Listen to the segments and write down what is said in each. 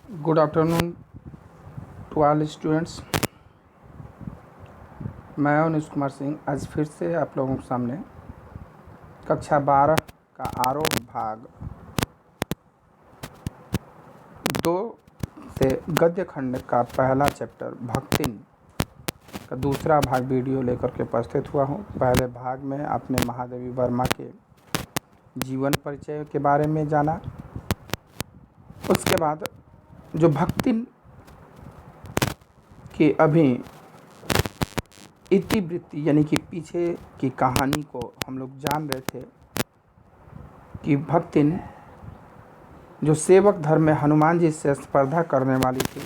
Good afternoon to all students. मैं अनुज कुमार सिंह आज फिर से आप लोगों के सामने कक्षा 12 का आरोह भाग 2 से गद्य खंड का पहला चैप्टर भक्तिन का दूसरा भाग वीडियो लेकर के उपस्थित हुआ हूँ। पहले भाग में आपने महादेवी वर्मा के जीवन परिचय के बारे में जाना। उसके बाद जो भक्तिन की अभी इतिवृत्ति यानी कि पीछे की कहानी को हम लोग जान रहे थे कि भक्तिन जो सेवक धर्म में हनुमान जी से स्पर्धा करने वाली थी,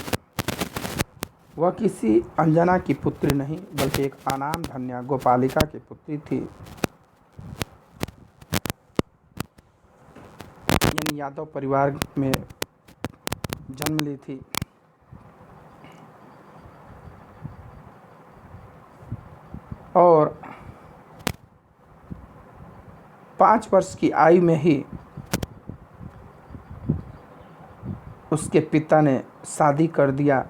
वह किसी अंजना की पुत्री नहीं बल्कि एक अनाम धन्या गोपालिका की पुत्री थी, यानी यादव परिवार में जन्म ली थी। और 5 वर्ष की आयु में ही उसके पिता ने शादी कर दिया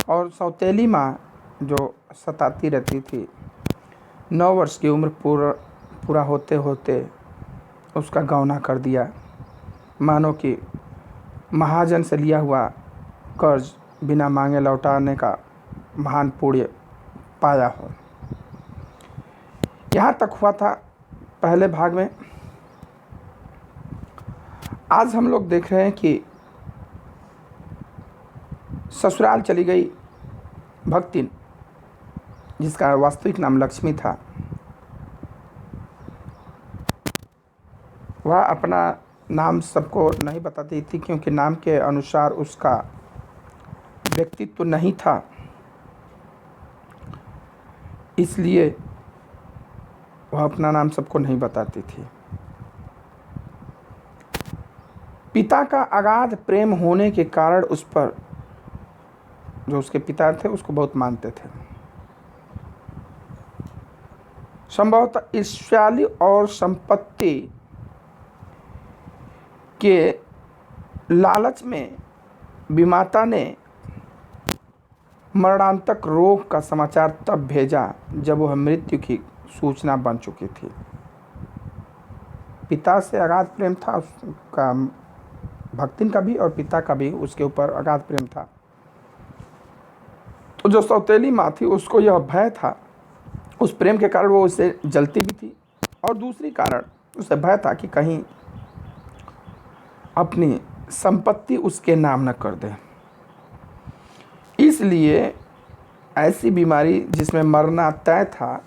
और सौतेली माँ जो सताती रहती थी, 9 वर्ष की उम्र पूरा होते होते उसका गौना कर दिया, मानो कि महाजन से लिया हुआ कर्ज बिना मांगे लौटाने का महान पुण्य पाया हो। यहाँ तक हुआ था पहले भाग में। आज हम लोग देख रहे हैं कि ससुराल चली गई भक्तिन, जिसका वास्तविक नाम लक्ष्मी था। वह अपना नाम सबको नहीं बताती थी क्योंकि नाम के अनुसार उसका व्यक्तित्व तो नहीं था, इसलिए वह अपना नाम सबको नहीं बताती थी। पिता का अगाध प्रेम होने के कारण उस पर, जो उसके पिता थे, उसको बहुत मानते थे। संभवतः ईर्ष्यालु और संपत्ति के लालच में विमाता ने मरणांतक रोग का समाचार तब भेजा जब वह मृत्यु की सूचना बन चुकी थी। पिता से अगाध प्रेम था उसका, भक्तिन का भी और पिता का भी उसके ऊपर अगाध प्रेम था। तो जो सौतेली माँ थी उसको यह भय था, उस प्रेम के कारण वो उससे जलती भी थी और दूसरी कारण उसे भय था कि कहीं अपनी संपत्ति उसके नाम न कर दे। इसलिए ऐसी बीमारी जिसमें मरना तय था,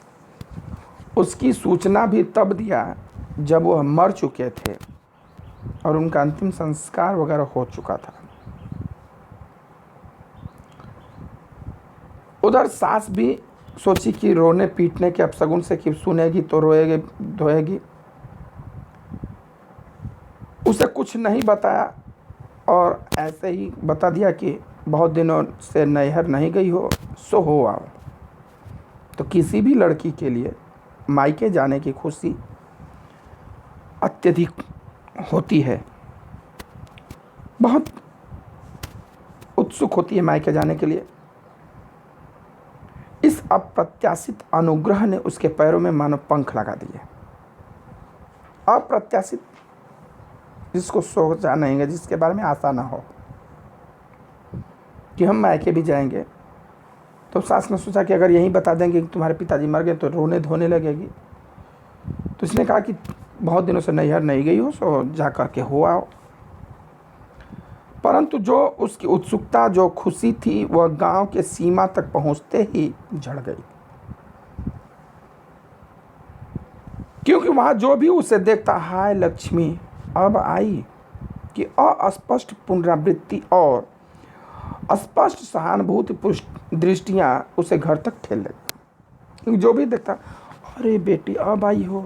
उसकी सूचना भी तब दिया जब वह मर चुके थे और उनका अंतिम संस्कार वगैरह हो चुका था। उधर सास भी सोची कि रोने पीटने के अपशगुन से कि सुनेगी तो रोएगी धोएगी, उसे कुछ नहीं बताया और ऐसे ही बता दिया कि बहुत दिनों से नैहर नहीं गई हो सो हो आओ। तो किसी भी लड़की के लिए मायके जाने की खुशी अत्यधिक होती है, बहुत उत्सुक होती है मायके जाने के लिए। इस अप्रत्याशित अनुग्रह ने उसके पैरों में मानो पंख लगा दिए। अप्रत्याशित जिसको सोचा नहीं है, जिसके बारे में आशा ना हो कि हम मायके भी जाएंगे, तो सास ने सोचा कि अगर यहीं बता देंगे कि तुम्हारे पिताजी मर गए तो रोने धोने लगेगी। तो इसने कहा कि बहुत दिनों से नैहर नहीं गई हो सो जा कर के हो आओ। परंतु जो उसकी उत्सुकता, जो खुशी थी, वह गांव के सीमा तक पहुंचते ही झड़ गई, क्योंकि वहां जो भी उसे देखता, हाय लक्ष्मी अब आई, कि अस्पष्ट पुनरावृत्ति और स्पष्ट सहानुभूति दृष्टियां उसे घर तक ठेल लगी। क्योंकि जो भी देखता, अरे बेटी अब आई हो,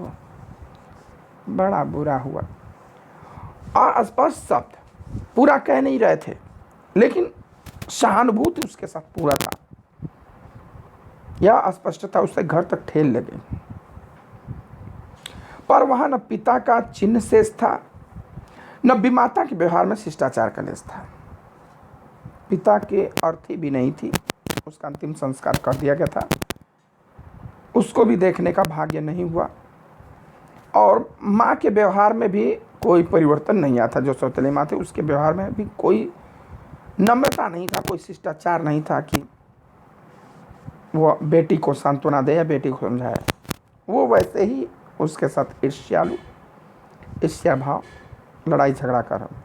बड़ा बुरा हुआ। अस्पष्ट शब्द पूरा कह नहीं रहे थे, लेकिन सहानुभूति उसके साथ पूरा था। यह अस्पष्टता उसे घर तक ठेल लगी। पर वहां न पिता का चिन्ह शेष था, न विमाता के व्यवहार में शिष्टाचार का लेश था। पिता के अर्थी भी नहीं थी, उसका अंतिम संस्कार कर दिया गया था, उसको भी देखने का भाग्य नहीं हुआ। और माँ के व्यवहार में भी कोई परिवर्तन नहीं आया था। जो सौतेली माँ थी उसके व्यवहार में भी कोई नम्रता नहीं था, कोई शिष्टाचार नहीं था कि वो बेटी को सांत्वना दे या बेटी को समझाए। वो वैसे ही उसके साथ ईर्ष्या भाव, लड़ाई झगड़ा कर रहा।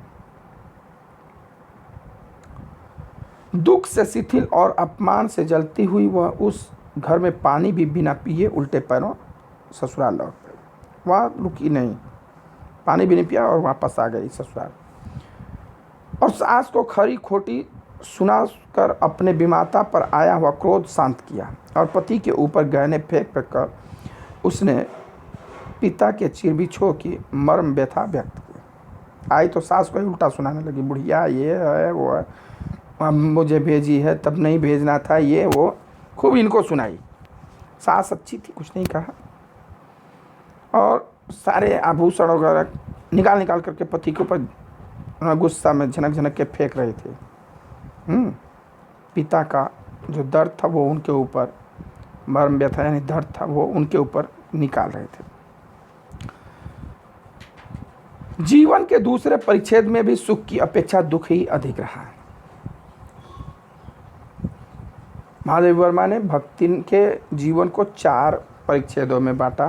दुख से शिथिल और अपमान से जलती हुई वह उस घर में पानी भी बिना पिए उल्टे पैरों ससुराल लौट गई। वहाँ रुकी नहीं, पानी भी नहीं पिया और वापस आ गई ससुराल। और सास को खरी खोटी सुनाकर अपने विमाता पर आया हुआ क्रोध शांत किया और पति के ऊपर गहने फेंक कर उसने पिता के चिरबिछो की मर्म व्यथा व्यक्त की। आई तो सास को ही उल्टा सुनाने लगी, बुढ़िया ये है वो है, अब मुझे भेजी है तब नहीं भेजना था, ये वो खूब इनको सुनाई। सास अच्छी थी, कुछ नहीं कहा, और सारे आभूषण वगैरह निकाल करके पति के ऊपर गुस्सा में झनक झनक के फेंक रहे थे। पिता का जो दर्द था वो उनके ऊपर, मर्म व्यथा यानी दर्द था वो उनके ऊपर निकाल रहे थे। जीवन के दूसरे परिच्छेद में भी सुख की अपेक्षा दुख ही अधिक रहा है। महादेव वर्मा ने भक्ति के जीवन को 4 परिच्छेदों में बांटा।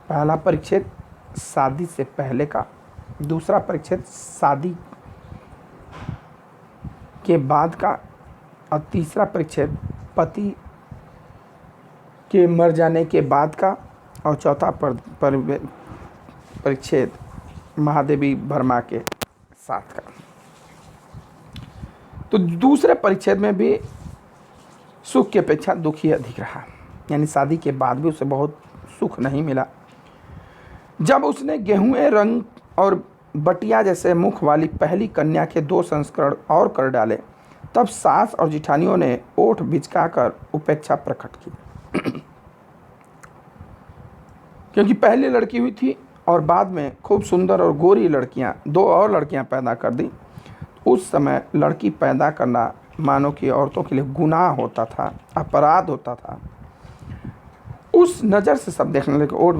पहला परिच्छेद शादी से पहले का, दूसरा परिच्छेद शादी के बाद का, और तीसरा परिच्छेद पति के मर जाने के बाद का, और चौथा परिच्छेद महादेवी वर्मा के साथ का। तो दूसरे परिच्छेद में भी सुख की अपेक्षा दुख ही अधिक रहा, यानी शादी के बाद भी उसे बहुत सुख नहीं मिला। जब उसने गेहूं रंग और बटिया जैसे मुख वाली पहली कन्या के 2 संस्करण और कर डाले, तब सास और जिठानियों ने ओठ बिचकाकर उपेक्षा प्रकट की। क्योंकि पहले लड़की हुई थी और बाद में खूब सुंदर और गोरी लड़कियां, 2 और लड़कियां पैदा कर दी। उस समय लड़की पैदा करना मानव की औरतों के लिए गुनाह होता था, अपराध होता था। उस नज़र से सब देखने लगे, ओठ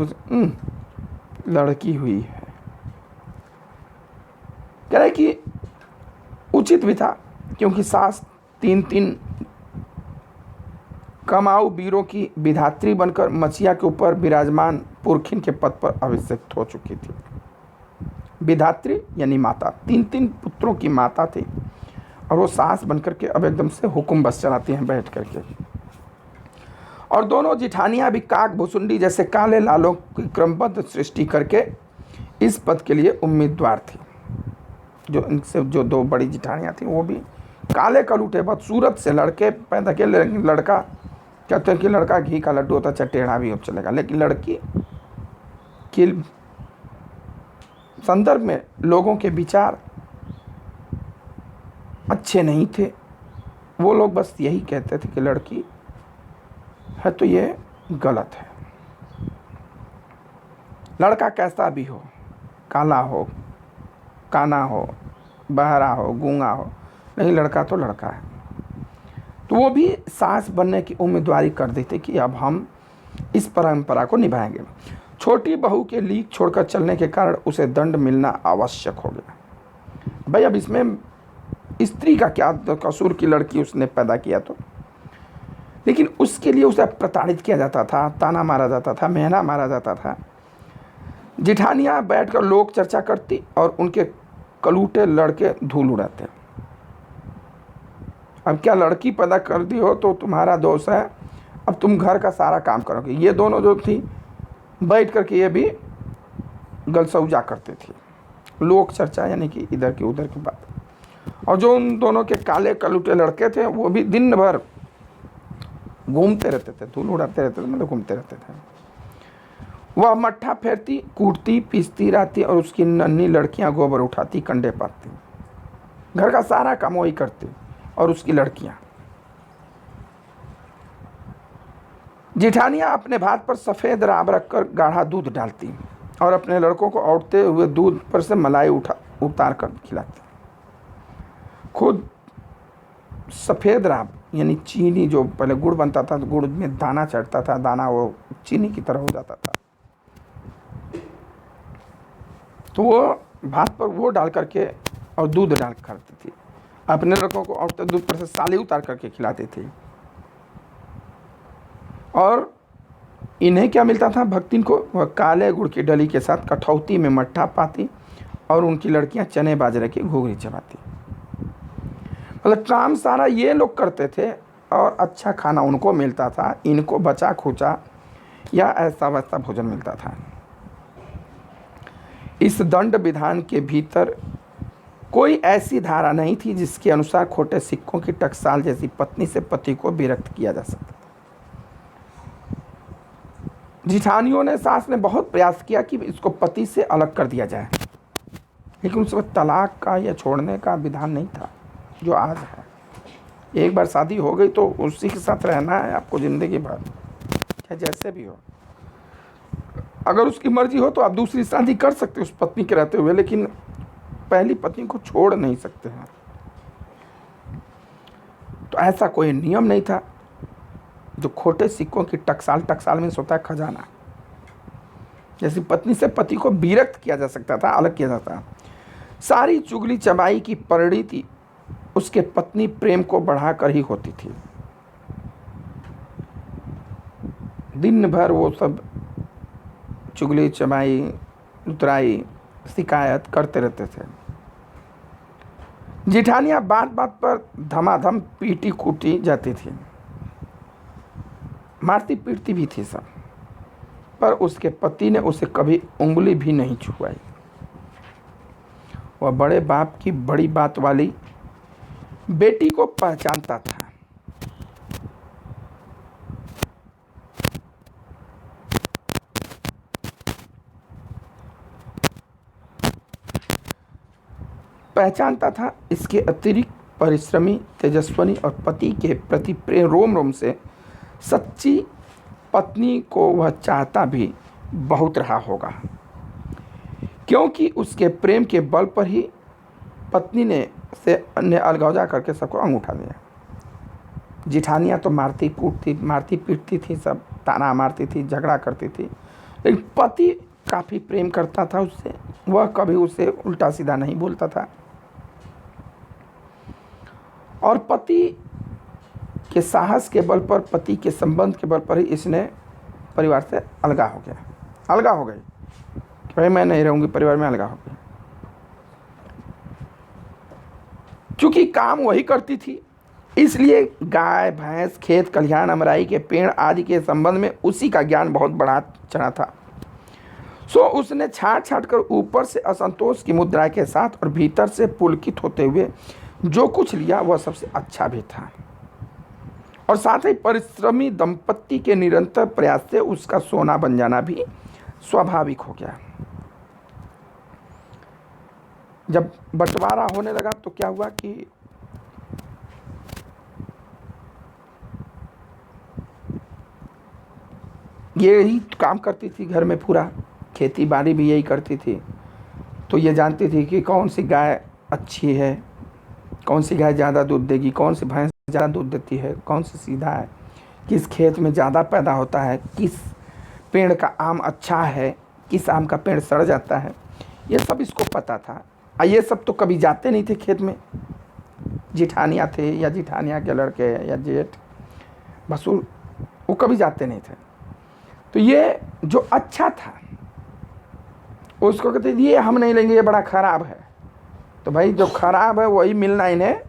लड़की हुई है। कह रहे कि उचित भी था, क्योंकि सास 3 कमाऊ वीरों की विधात्री बनकर मचिया के ऊपर विराजमान पुरखिन के पद पर अभिषिक्त हो चुकी थी। विधात्री यानी माता, 3 पुत्रों की माता थी, और वो सास बनकर के अब एकदम से हुक्म बस चलाती हैं बैठ करके। और दोनों जिठानियाँ भी काक भुसुंडी जैसे काले लालों की क्रमबद्ध सृष्टि करके इस पद के लिए उम्मीदवार थी। जो इनसे जो 2 बड़ी जिठानियाँ थीं वो भी काले कलूटे बदसूरत से लड़के पैदा किए। लड़का कहते हैं कि लड़का घी का लड्डू होता, चाहे टेढ़ा भी हो चलेगा, लेकिन लड़की के संदर्भ में लोगों के विचार अच्छे नहीं थे। वो लोग बस यही कहते थे कि लड़की है तो ये गलत है। लड़का कैसा भी हो, काला हो, काना हो, बहरा हो, गूंगा हो, नहीं लड़का तो लड़का है। तो वो भी सास बनने की उम्मीदवारी कर देते कि अब हम इस परंपरा को निभाएंगे। छोटी बहू के लीक छोड़कर चलने के कारण उसे दंड मिलना आवश्यक हो गया। भाई अब इसमें स्त्री का क्या कसूर की लड़की उसने पैदा किया तो, लेकिन उसके लिए उसे प्रताड़ित किया जाता था, ताना मारा जाता था, मेहना मारा जाता था। जिठानियाँ बैठकर लोक चर्चा करती और उनके कलूटे लड़के धूल उड़ाते। अब क्या लड़की पैदा कर दी हो तो तुम्हारा दोष है, अब तुम घर का सारा काम करोगे। ये दोनों जो थी बैठ करके ये भी गलसौजा करते थे, लोक चर्चा यानी कि इधर की उधर की बात। और जो उन दोनों के काले कलूटे लड़के थे वो भी दिन भर घूमते रहते थे, धूल उड़ाते रहते थे, मतलब घूमते रहते थे। वह मट्ठा फेरती, कूटती, पीसती रहती और उसकी नन्ही लड़कियां गोबर उठाती, कंडे पाती। घर का सारा काम वही करती और उसकी लड़कियां। जिठानियां अपने भात पर सफ़ेद राब रखकर गाढ़ा दूध डालती और अपने लड़कों को औटते हुए दूध पर से मलाई उतार कर खिलाती। खुद सफ़ेद राब यानी चीनी, जो पहले गुड़ बनता था तो गुड़ में दाना चढ़ता था, दाना वो चीनी की तरह हो जाता था, तो वो भात पर वो डाल करके और दूध डाल करती थी अपने लड़कों को, और तो दूध पर से साली उतार करके खिलाती थी। और इन्हें क्या मिलता था भक्तिन को, वह काले गुड़ की डली के साथ कठौती में मट्ठा पाती और उनकी लड़कियां चने बाजरे की घुघरी चबाती। मतलब काम सारा ये लोग करते थे और अच्छा खाना उनको मिलता था, इनको बचा खुचा या ऐसा वैसा भोजन मिलता था। इस दंड विधान के भीतर कोई ऐसी धारा नहीं थी जिसके अनुसार खोटे सिक्कों की टकसाल जैसी पत्नी से पति को विरक्त किया जा सकता। जिठानियों ने, सास ने बहुत प्रयास किया कि इसको पति से अलग कर दिया जाए, लेकिन उस वक्त तलाक का या छोड़ने का विधान नहीं था जो आज है। एक बार शादी हो गई तो उसी के साथ रहना है आपको ज़िंदगी भर, चाहे जैसे भी हो। अगर उसकी मर्जी हो तो आप दूसरी शादी कर सकते हो उस पत्नी के रहते हुए, लेकिन पहली पत्नी को छोड़ नहीं सकते हैं। तो ऐसा कोई नियम नहीं था। जो खोटे सिक्कों की टकसाल, टकसाल में होता है खजाना, जैसे पत्नी से पति को विरक्त किया जा सकता था, अलग किया जाता। सारी चुगली चबाई की परिणति उसके पत्नी प्रेम को बढ़ाकर ही होती थी। दिन भर वो सब चुगली चबाई, उतराई, शिकायत करते रहते थे। जिठानियां बात बात पर धमाधम पीटी कूटी जाती थी, मारती पीटती भी थी सब, पर उसके पति ने उसे कभी उंगली भी नहीं छुआई। वह बड़े बाप की बड़ी बात वाली बेटी को पहचानता था। इसके अतिरिक्त परिश्रमी, तेजस्विनी और पति के प्रति प्रेम रोम रोम से सच्ची पत्नी को वह चाहता भी बहुत रहा होगा, क्योंकि उसके प्रेम के बल पर ही पत्नी ने अलगौजा करके सबको अंगूठा दिया। जिठानियाँ तो मारती कूटती, मारती पीटती थी, सब ताना मारती थी, झगड़ा करती थी, लेकिन पति काफ़ी प्रेम करता था उससे, वह कभी उसे उल्टा सीधा नहीं बोलता था। और पति के साहस के बल पर, पति के संबंध के बल पर ही इसने परिवार से अलगा हो गई कि भाई मैं नहीं रहूँगी परिवार में, अलगा हो गई। चूँकि काम वही करती थी, इसलिए गाय भैंस, खेत खलिहान, अमराई के पेड़ आदि के संबंध में उसी का ज्ञान बहुत बढ़ा चढ़ा था। सो उसने छाट छाट कर ऊपर से असंतोष की मुद्रा के साथ और भीतर से पुलकित होते हुए जो कुछ लिया वह सबसे अच्छा भी था, और साथ ही परिश्रमी दंपत्ति के निरंतर प्रयास से उसका सोना बन जाना भी स्वाभाविक हो गया। जब बंटवारा होने लगा तो क्या हुआ कि यही काम करती थी घर में, पूरा खेती बाड़ी भी यही करती थी, तो ये जानती थी कि कौन सी गाय अच्छी है, कौन सी गाय ज़्यादा दूध देगी, कौन सी भैंस ज़्यादा दूध देती है, कौन सी सीधा है, किस खेत में ज़्यादा पैदा होता है, किस पेड़ का आम अच्छा है, किस आम का पेड़ सड़ जाता है, ये सब इसको पता था। ये सब तो कभी जाते नहीं थे खेत में, जिठानियाँ थे या जिठानियाँ के लड़के या जेठ भसुर, वो कभी जाते नहीं थे। तो ये जो अच्छा था उसको कहते ये हम नहीं लेंगे, ये बड़ा ख़राब है। तो भाई जो ख़राब है वही मिलना इन्हें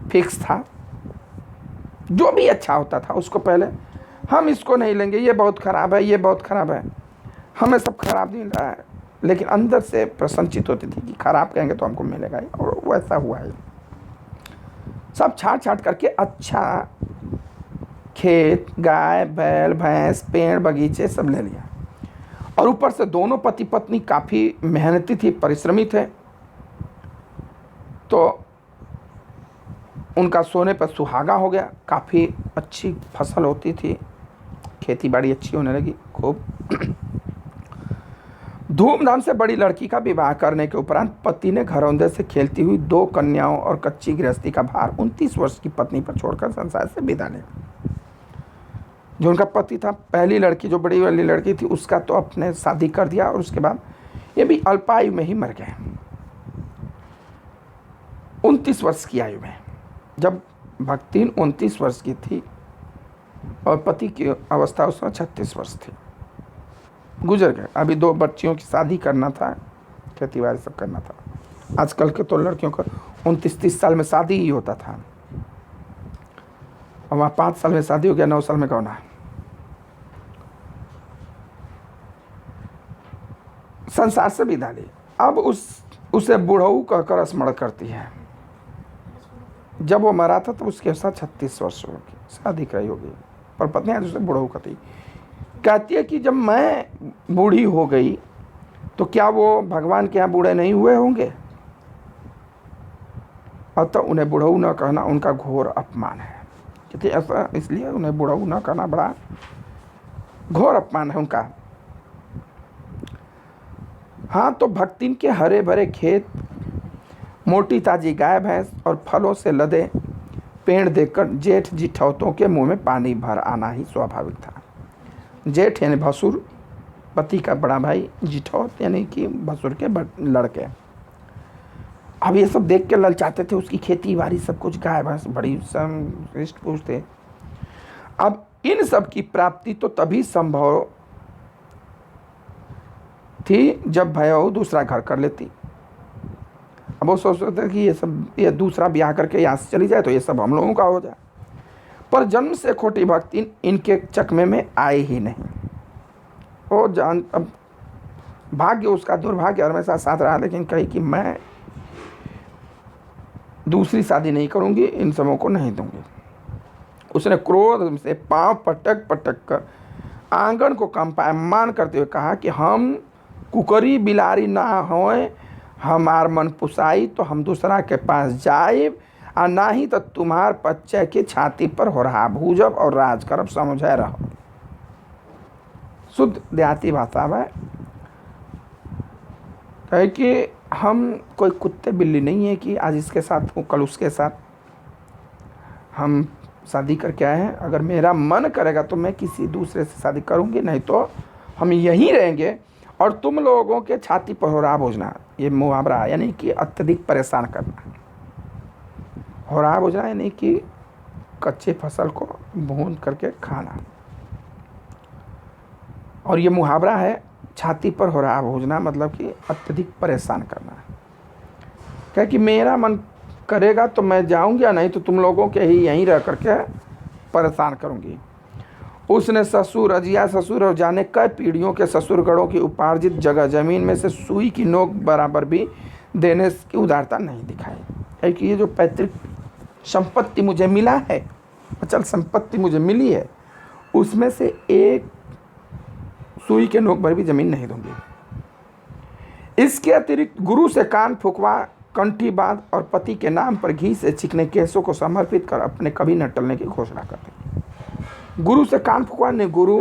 फिक्स था। जो भी अच्छा होता था उसको पहले हम इसको नहीं लेंगे, ये बहुत ख़राब है, ये बहुत ख़राब है, हमें सब खराब मिल रहा है, लेकिन अंदर से प्रसन्नचित होती थी कि खराब कहेंगे तो हमको मिलेगा ही, और वैसा हुआ है। सब छाट छाट करके अच्छा खेत, गाय बैल भैंस, पेड़ बगीचे सब ले लिया, और ऊपर से दोनों पति पत्नी काफ़ी मेहनती थी, परिश्रमी थे, तो उनका सोने पर सुहागा हो गया। काफ़ी अच्छी फसल होती थी, खेती बाड़ी अच्छी होने लगी खूब। धूमधाम से बड़ी लड़की का विवाह करने के उपरांत पति ने घरौंदे से खेलती हुई 2 कन्याओं और कच्ची गृहस्थी का भार 29 वर्ष की पत्नी पर छोड़कर संसार से विदा लिया। जो उनका पति था, पहली लड़की जो बड़ी वाली लड़की थी, उसका तो अपने शादी कर दिया और उसके बाद ये भी अल्पायु में ही मर गए, 29 वर्ष की आयु में। जब भक्तिन 29 वर्ष की थी और पति की अवस्था उस समय 36 वर्ष थी, गुजर गए। अभी 2 बच्चियों की शादी करना था, खेती बाड़ी सब करना था। आजकल के तो लड़कियों का 29-30 साल में शादी ही होता था, और वहाँ 5 साल में शादी हो गया, 9 साल में कौन है। संसार से विदा ली। अब उसे बुढ़ऊ कहकर स्मरण करती है। जब वो मरा था तो उसके साथ 36 वर्ष होगी, शादी कराई होगी, पर पत्नी आज उसे बुढ़ऊ कहती है कि जब मैं बूढ़ी हो गई तो क्या वो भगवान के यहाँ बूढ़े नहीं हुए होंगे। अतः उन्हें बुढ़ऊ न कहना उनका घोर अपमान है। कहते ऐसा इसलिए उन्हें बुढ़ऊ न कहना बड़ा घोर अपमान है उनका। हाँ, तो भक्तिन के हरे भरे खेत, मोटी ताजी गाय भैंस और फलों से लदे पेड़ देखकर जेठ जिठौतों के मुंह में पानी भर आना ही स्वाभाविक था। जेठ यानी भसुर, पति का बड़ा भाई, जिठौत यानी कि भसुर के लड़के। अब ये सब देख के ललचाते थे, उसकी खेती बाड़ी सब कुछ, गाय भैंस बड़ी हृष्ट पुष्ट थे। अब इन सब की प्राप्ति तो तभी संभव थी जब भैया दूसरा घर कर लेती। अब वो सोचते थे कि ये दूसरा ब्याह करके यहाँ से चली जाए तो ये सब हम लोगों का हो जाए, पर जन्म से खोटी भक्ति इनके चकमे में आए ही नहीं। वो जान, अब भाग्य उसका दुर्भाग्य हमेशा साथ रहा, लेकिन कही कि मैं दूसरी शादी नहीं करूँगी, इन सबों को नहीं दूंगी। उसने क्रोध से पांव पटक पटक कर आंगन को कंपायमान करते हुए कहा कि हम कुकरी बिलारी ना होए, हमार मन पुसाई तो हम दूसरा के पास जाए, और ना ही तो तुम्हार बच्चे की छाती पर हो रहा भूजब और राज करब, समझे रहो। शुद्ध देहाती भाषा में कहे कि हम कोई कुत्ते बिल्ली नहीं है कि आज इसके साथ हूँ कल उसके साथ। हम शादी करके आए हैं, अगर मेरा मन करेगा तो मैं किसी दूसरे से शादी करूँगी, नहीं तो हम यहीं रहेंगे और तुम लोगों के छाती पर हो रहा भोजना, ये मुहावरा यानी कि अत्यधिक परेशान करना। हो रहा भोजना यानी कि कच्चे फसल को भून करके खाना, और ये मुहावरा है छाती पर हो रहा भोजना, मतलब कि अत्यधिक परेशान करना। क्या कि मेरा मन करेगा तो मैं जाऊंगी, या नहीं तो तुम लोगों के ही यहीं रह करके परेशान करूंगी। उसने ससुर अजिया ससुर और जाने कई पीढ़ियों के ससुरगढ़ों की उपार्जित जगह जमीन में से सुई की नोक बराबर भी देने की उदारता नहीं दिखाई। है कि ये जो पैतृक संपत्ति मुझे मिला है, अचल संपत्ति मुझे मिली है, उसमें से एक सुई के नोक भर भी जमीन नहीं दूंगी। इसके अतिरिक्त गुरु से कान फुकवा, कंठी बांध और पति के नाम पर घी से चिकने केसों को समर्पित कर अपने कभी न टलने की घोषणा करते। गुरु से कान फुकवा ने गुरु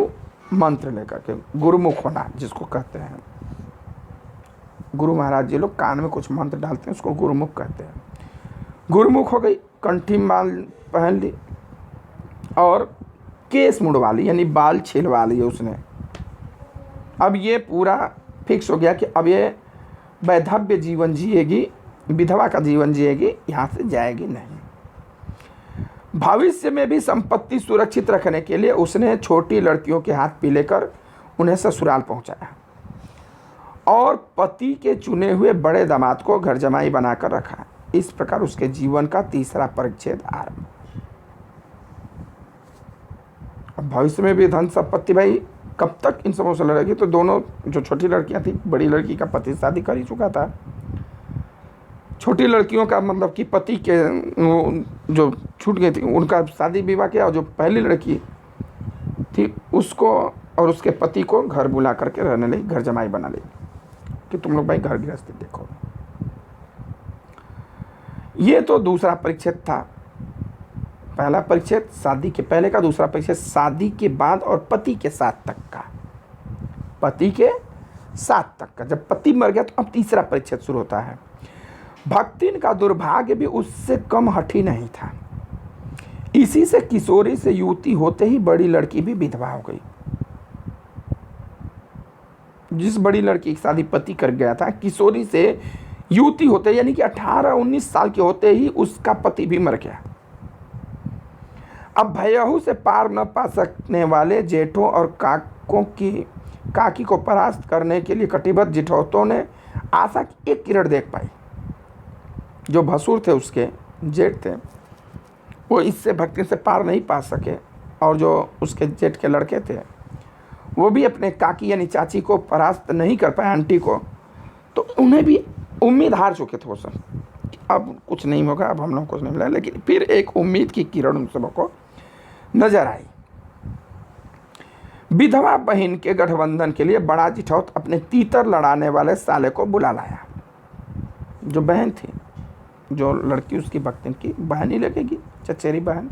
मंत्र लेकर के, गुरुमुख होना जिसको कहते हैं। गुरु महाराज जी लोग कान में कुछ मंत्र डालते हैं, उसको गुरुमुख कहते हैं। गुरुमुख हो गई, कंठी बांध पहन ली और केस मुड़वा ली, यानी बाल छिलवा लिए उसने। अब ये पूरा फिक्स हो गया कि अब ये वैधव्य जीवन जिएगी, विधवा का जीवन जिएगी, यहाँ से जाएगी नहीं। भविष्य में भी संपत्ति सुरक्षित रखने के लिए उसने छोटी लड़कियों के हाथ पीले कर उन्हें ससुराल पहुंचाया और पति के चुने हुए बड़े दामाद को घर जमाई बनाकर रखा। इस प्रकार उसके जीवन का तीसरा परिच्छेद आरंभ। भविष्य में भी धन संपत्ति, भाई कब तक इन सबों से लड़ेगी। तो दोनों जो छोटी लड़कियां थी, बड़ी लड़की का पति शादी कर ही चुका था, छोटी लड़कियों का मतलब कि पति के जो छूट गई थी उनका शादी विवाह किया, और जो पहली लड़की थी उसको और उसके पति को घर बुला करके रहने लगी, घर जमाई बना ली कि तुम लोग भाई घर गृहस्थी देखो। ये तो दूसरा परिच्छेद था। पहला परिच्छेद शादी के पहले का, दूसरा परिच्छेद शादी के बाद और पति के साथ तक का। पति के 7 तक का। जब पति मर गया तो अब तीसरा परिच्छेद शुरू होता है। भक्तिन का दुर्भाग्य भी उससे कम हठी नहीं था। इसी से किशोरी से युवती होते ही बड़ी लड़की भी विधवा हो गई। जिस बड़ी लड़की की शादी पति कर गया था, किशोरी से युवती होते यानी कि 18-19 साल के होते ही उसका पति भी मर गया। अब भयहू से पार न पा सकने वाले जेठों और काकी को परास्त करने के लिए कटिबद्ध जिठौतों ने आशा की एक किरण देख पाई। जो भसुर थे, उसके जेठ थे, वो इससे भक्ति से पार नहीं पा सके, और जो उसके जेठ के लड़के थे वो भी अपने काकी यानी चाची को परास्त नहीं कर पाए, आंटी को। तो उन्हें भी उम्मीद हार चुके थे वो सब, अब कुछ नहीं होगा, अब हम लोग कुछ नहीं मिला। लेकिन फिर एक उम्मीद की किरण उन सबको नजर आई। विधवा बहन के गठबंधन के लिए बड़ा जिठौत अपने तीतर लड़ाने वाले साले को बुला लाया। जो बहन थी, जो लड़की उसकी भक्तिन की बहन ही लगेगी, चचेरी बहन,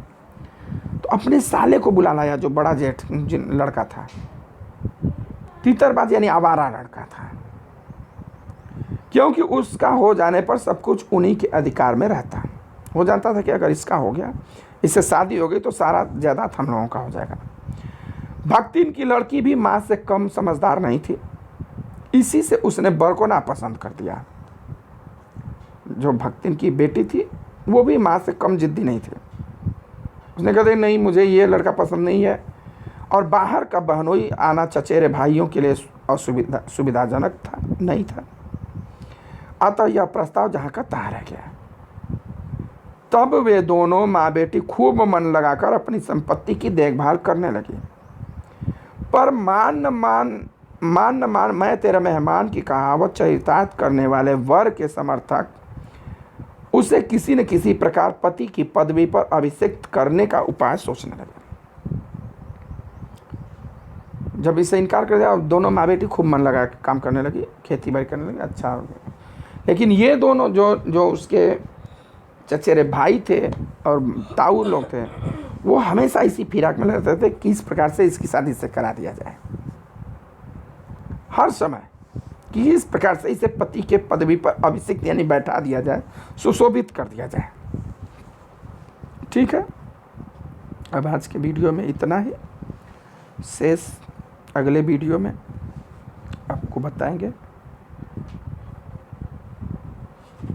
तो अपने साले को बुला लाया, जो बड़ा जेठ लड़का था, तीतरबाज यानी आवारा लड़का था, क्योंकि उसका हो जाने पर सब कुछ उन्हीं के अधिकार में रहता। वो जानता था कि अगर इसका हो गया, इससे शादी हो गई तो सारा जायदाद हम लोगों का हो जाएगा। भक्तिन की लड़की भी माँ से कम समझदार नहीं थी, इसी से उसने बर को नापसंद कर दिया। जो भक्तिन की बेटी थी वो भी माँ से कम जिद्दी नहीं थी। उसने कहते नहीं, मुझे ये लड़का पसंद नहीं है, और बाहर का बहनोई आना चचेरे भाइयों के लिए सुविधाजनक नहीं था। अतः यह प्रस्ताव जहाँ का तहाँ रह गया। तब वे दोनों माँ बेटी खूब मन लगाकर अपनी संपत्ति की देखभाल करने लगी। पर मान मैं तेरा मेहमान की कहावत चरितार्थ करने वाले वर के समर्थक उसे किसी न किसी प्रकार पति की पदवी पर अभिषिक्त करने का उपाय सोचने लगे। जब इससे इनकार कर दिया, दोनों माँ बेटी खूब मन लगा काम करने लगी, खेती बाड़ी करने लगी, अच्छा हो गया। लेकिन ये दोनों जो उसके चचेरे भाई थे और ताऊ लोग थे, वो हमेशा इसी फिराक में रहते थे किस प्रकार से इसकी शादी से करा दिया जाए। हर समय किस प्रकार से इसे पति के पदवी पर अभिषिक्त यानी बैठा दिया जाए, सुशोभित कर दिया जाए। ठीक है, अब आज के वीडियो में इतना ही। शेष अगले वीडियो में आपको बताएंगे।